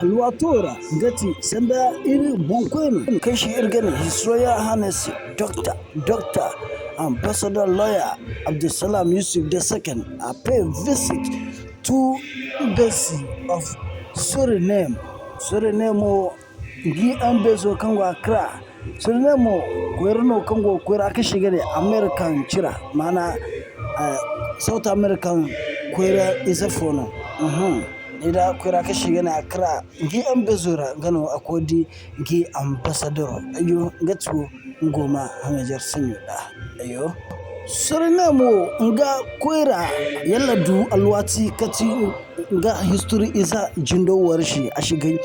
Alwatora Gati Senda Iri Bonqueno Kashi Irgani His Royal Highness Doctor Ambassador Lawyer Abdul Sallam Yussif II pay visit to Embessey of Suriname. Suriname Gi Embessey Kango Accra. Suriname Kwerno Kango Kwera Kashigari American Chira Mana South American Kwera is a phone. Ida kwera ka shiga na Accra ngi ambassador gano akodi ngi ambassador ayo ngatu ngoma hangajar sanyo da ayo Suriname nga kwera yalla du alwati kati nga history isa jindo warshi ashigai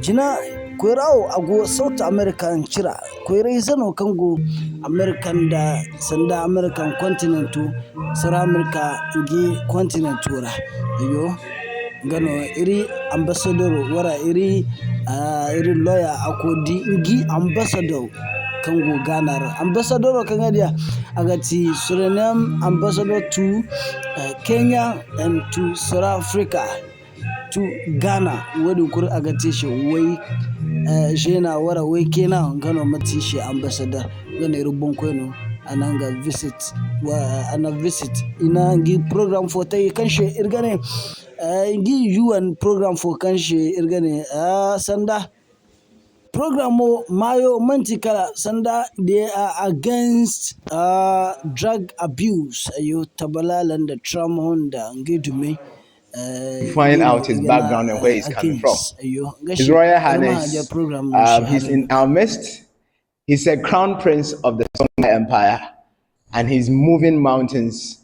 jina kwerawo ago South American chira kwera isa no kango American da sanda American continent sara America ngi continent tura ayo gano iri ambassador wara iri lawyer akodi ngi ambassador kango ganar ambassador kangadia agati Suriname ambassador to Kenya and to South Africa to Ghana wadi kur agati shi wai jena wara wai kena gano mati shi ambassador gano iri bonkweno ananga visit ana visit ina ngi program for tai kanshi irgane ngi UN program for kanshi irgane sanda program mayo mantikala sanda they are against drug abuse ayo tabalalan da trauma honda ngi dume find out his background and where he's coming from. against ayo His gashi Royal irma ja Highness, program he's in our midst. He's a crown prince of the Songhai Empire, and he's moving mountains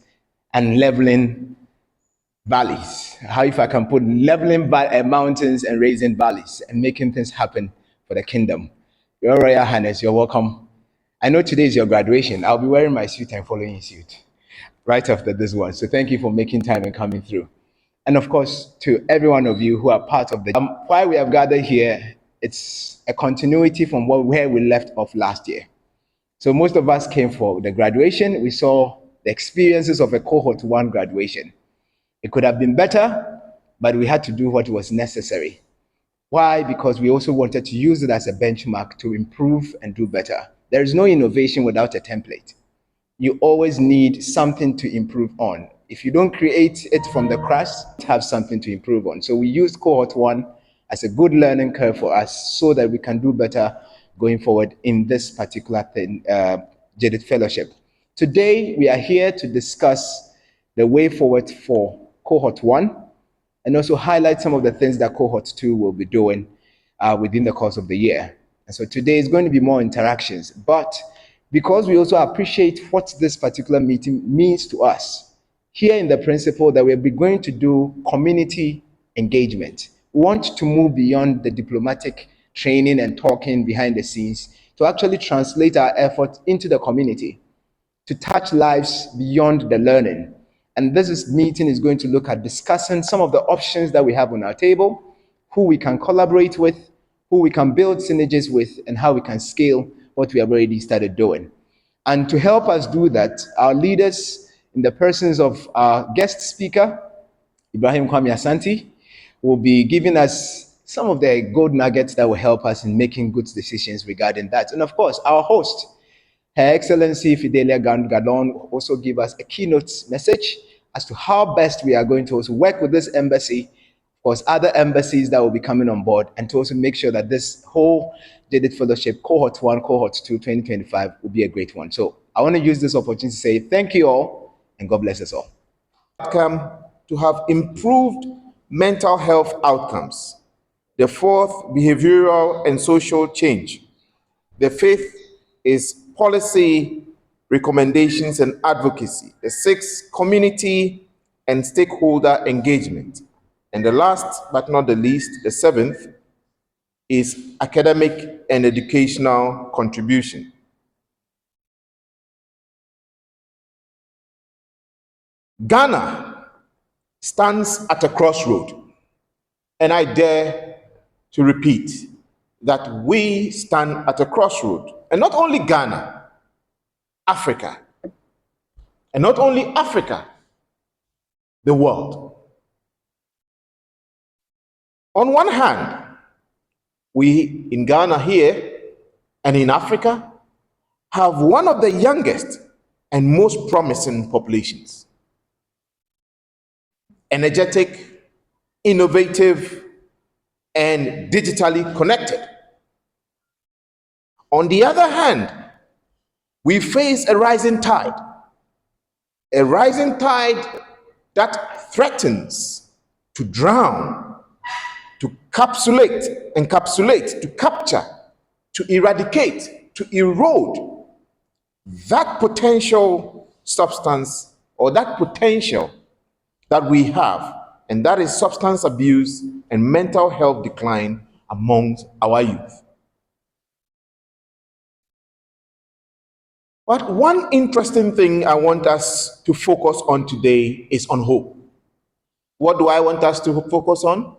and leveling valleys. How if I can put leveling mountains and raising valleys and making things happen for the kingdom. Your Royal Highness, you're welcome. I know today is your graduation. I'll be wearing my suit and following suit right after this one. So thank you for making time and coming through. And of course, to every one of you who are part of the why we have gathered here, it's a continuity from where we left off last year. So most of us came for the graduation. We saw the experiences of a cohort 1 graduation. It could have been better, but we had to do what was necessary. Why? Because we also wanted to use it as a benchmark to improve and do better. There is no innovation without a template. You always need something to improve on. If you don't create it from the crash, have something to improve on. So we used cohort 1 as a good learning curve for us so that we can do better going forward in this particular thing, JDIT Fellowship. Today, we are here to discuss the way forward for cohort 1 and also highlight some of the things that cohort 2 will be doing within the course of the year. And so today is going to be more interactions, but because we also appreciate what this particular meeting means to us, here in the principle that we'll be going to do community engagement. We want to move beyond the diplomatic training and talking behind the scenes to actually translate our effort into the community, to touch lives beyond the learning. And meeting is going to look at discussing some of the options that we have on our table, who we can collaborate with, who we can build synergies with, and how we can scale what we have already started doing. And to help us do that, our leaders, in the persons of our guest speaker, Ibrahim Kwame Asante, will be giving us some of the gold nuggets that will help us in making good decisions regarding that. And of course, our host, Her Excellency Fidelia Gandgalon, will also give us a keynote message as to how best we are going to also work with this embassy, of course, other embassies that will be coming on board, and to also make sure that this whole JDIT Fellowship Cohort 1, Cohort 2, 2025 will be a great one. So I want to use this opportunity to say thank you all, and God bless us all. Outcome to have improved mental health outcomes. The 4th, behavioral and social change. The 5th is policy recommendations and advocacy. The 6th, community and stakeholder engagement. And the last but not the least, the 7th, is academic and educational contribution. Ghana stands at a crossroad, and I dare to repeat that we stand at a crossroad. And not only Ghana, Africa. And not only Africa, the world. On one hand, we in Ghana here and in Africa have one of the youngest and most promising populations. Energetic, innovative, and digitally connected. On the other hand, we face a rising tide that threatens to drown, to encapsulate, to capture, to eradicate, to erode that potential substance or that potential that we have, and that is substance abuse and mental health decline amongst our youth. But one interesting thing I want us to focus on today is on hope. What do I want us to focus on?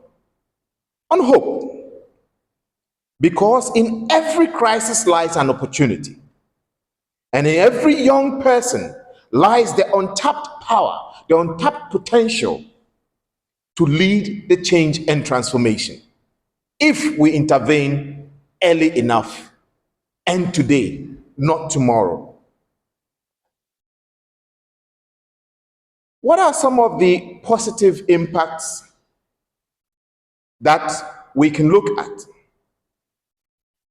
On hope. Because in every crisis lies an opportunity. And in every young person lies the untapped power, the untapped potential to lead the change and transformation if we intervene early enough and today, not tomorrow. What are some of the positive impacts that we can look at?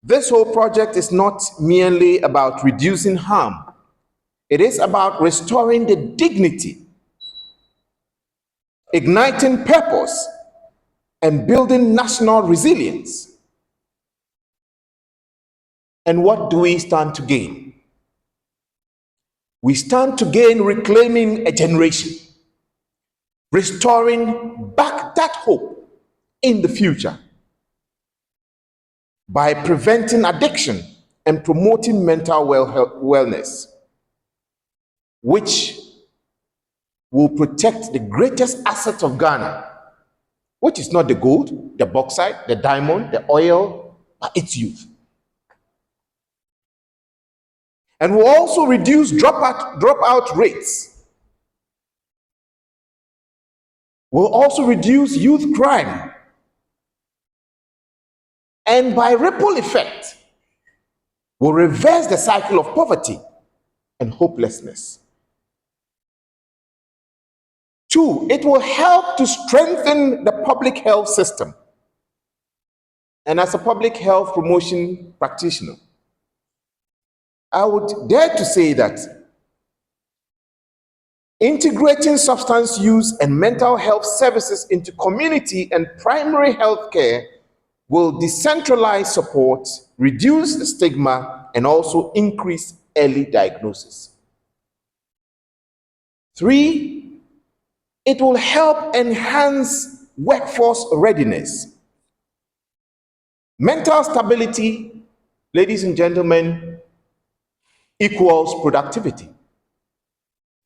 This whole project is not merely about reducing harm. It is about restoring the dignity, igniting purpose, and building national resilience. And what do we stand to gain? We stand to gain reclaiming a generation, restoring back that hope in the future by preventing addiction and promoting mental wellness, which will protect the greatest asset of Ghana, which is not the gold, the bauxite, the diamond, the oil, but its youth. And will also reduce dropout rates. Will also reduce youth crime. And by ripple effect, will reverse the cycle of poverty and hopelessness. 2, it will help to strengthen the public health system. And as a public health promotion practitioner, I would dare to say that integrating substance use and mental health services into community and primary health care will decentralize support, reduce the stigma, and also increase early diagnosis. 3, it will help enhance workforce readiness. Mental stability, ladies and gentlemen, equals productivity.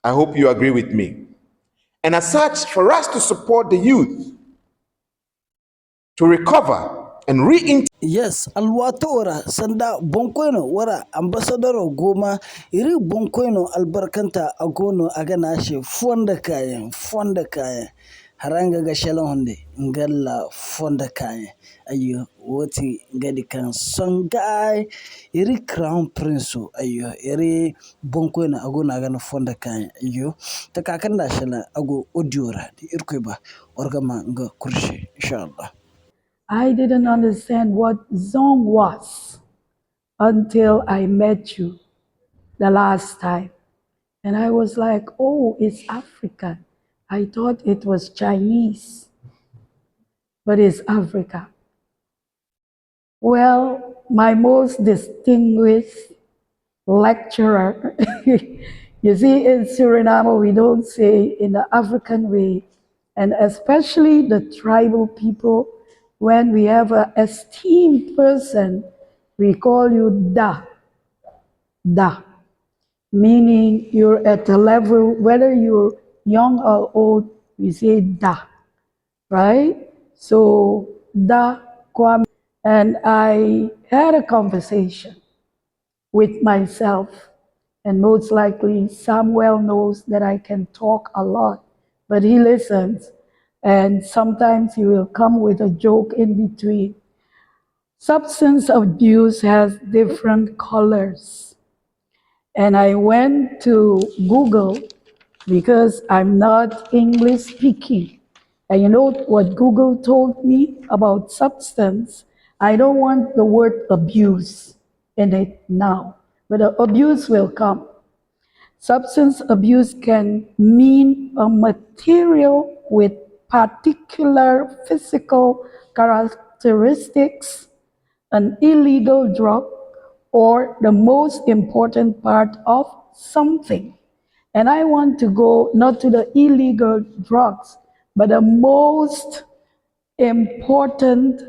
I hope you agree with me. And as such, for us to support the youth to recover and reintegrate. Yes, alwato ora sanda bonkoino wara ambassador goma iri bonkoino albarkanta agono agana she fonda kayan haranga ga shalon honde ngalla fonda kayan ayo woti gadi kan songai iri crown prince ayo iri bonkoino agono agana fonda kayan ayo takakanda shala ago odiora di irkoiba orgama nga kurshe inshallah. I didn't understand what Zong was until I met you the last time. And I was like, oh, it's African. I thought it was Chinese, but it's Africa. Well, my most distinguished lecturer, you see, in Suriname, we don't say in the African way, and especially the tribal people, when we have an esteemed person, we call you Da. Da. Meaning you're at the level, whether you're young or old, we say Da. Right? So, Da Kwame. And I had a conversation with myself, and most likely Samuel knows that I can talk a lot, but he listens. and sometimes he will come with a joke in between. Substance abuse has different colors. And I went to Google because I'm not English speaking. And you know what Google told me about substance? I don't want the word abuse in it now, but the abuse will come. Substance abuse can mean a material with particular physical characteristics, an illegal drug, or the most important part of something. And I want to go not to the illegal drugs, but the most important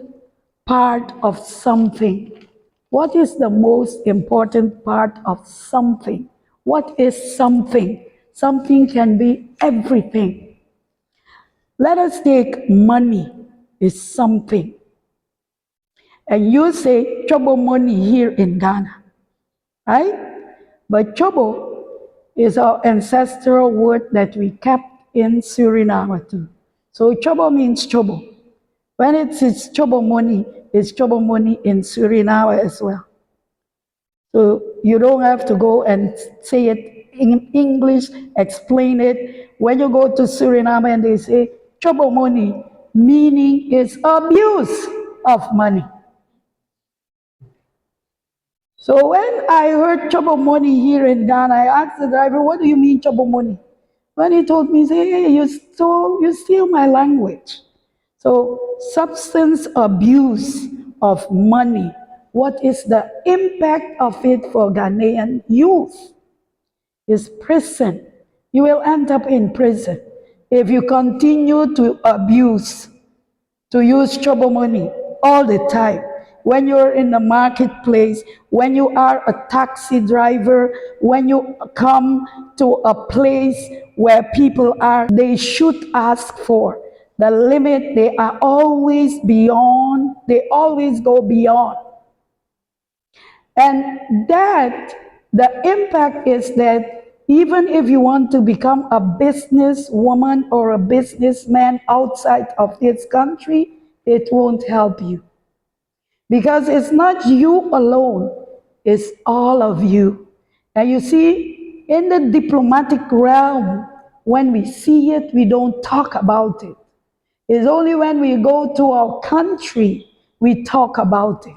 part of something. What is the most important part of something? What is something? Something can be everything. Let us take money is something. And you say trouble money here in Ghana, right? But trouble is our ancestral word that we kept in Suriname too. So trouble means trouble. When it's trouble money in Suriname as well. So you don't have to go and say it in English, explain it. When you go to Suriname and they say trouble money, meaning is abuse of money. So when I heard trouble money here in Ghana, I asked the driver, what do you mean trouble money? When he told me, say, hey, you steal my language. So substance abuse of money, what is the impact of it for Ghanaian youth? Is prison. You will end up in prison if you continue to abuse, to use trouble money all the time. When you're in the marketplace, when you are a taxi driver, when you come to a place where people are, they should ask for the limit. They are always beyond, they always go beyond. And that, the impact is that even if you want to become a businesswoman or a businessman outside of this country, it won't help you. Because it's not you alone, it's all of you. And you see, in the diplomatic realm, when we see it, we don't talk about it. It's only when we go to our country, we talk about it.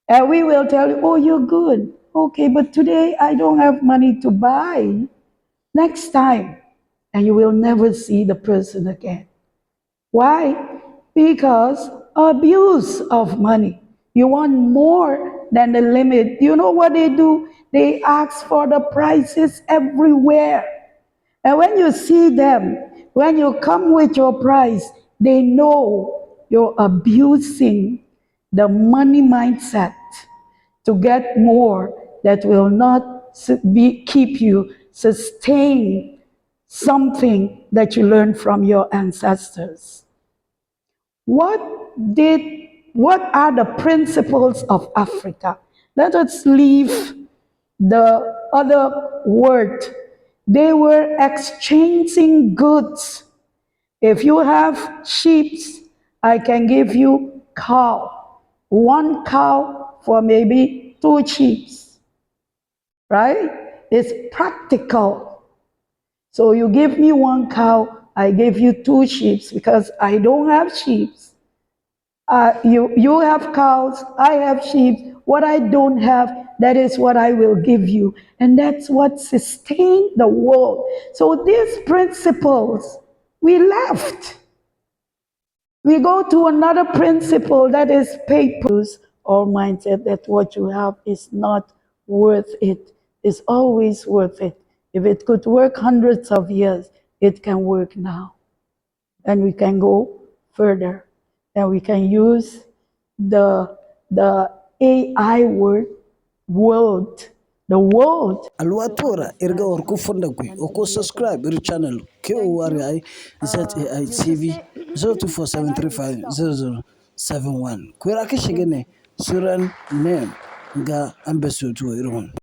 And we will tell you, oh, you're good. Okay, but today I don't have money to buy. Next time. And you will never see the person again. Why? Because abuse of money. You want more than the limit. You know what they do? They ask for the prices everywhere. And when you see them, when you come with your price, they know you're abusing the money mindset to get more that will not keep you sustain something that you learned from your ancestors. What are the principles of Africa? Let us leave the other word. They were exchanging goods. If you have sheep, I can give you cow. One cow for maybe 2 sheep. Right? It's practical. So you give me 1 cow, I give you 2 sheep because I don't have sheep. You have cows, I have sheep. What I don't have, that is what I will give you. And that's what sustained the world. So these principles, we left. We go to another principle that is papers or mindset that what you have is not worth it. It's always worth it. If it could work hundreds of years, it can work now. And we can go further. And we can use the AI word, world, the world. Alwatora irga war ku funda ku o ko subscribe ir channel KORI ZAI TV 0247350071 kwira kishigene suran name ga Embessey to irhon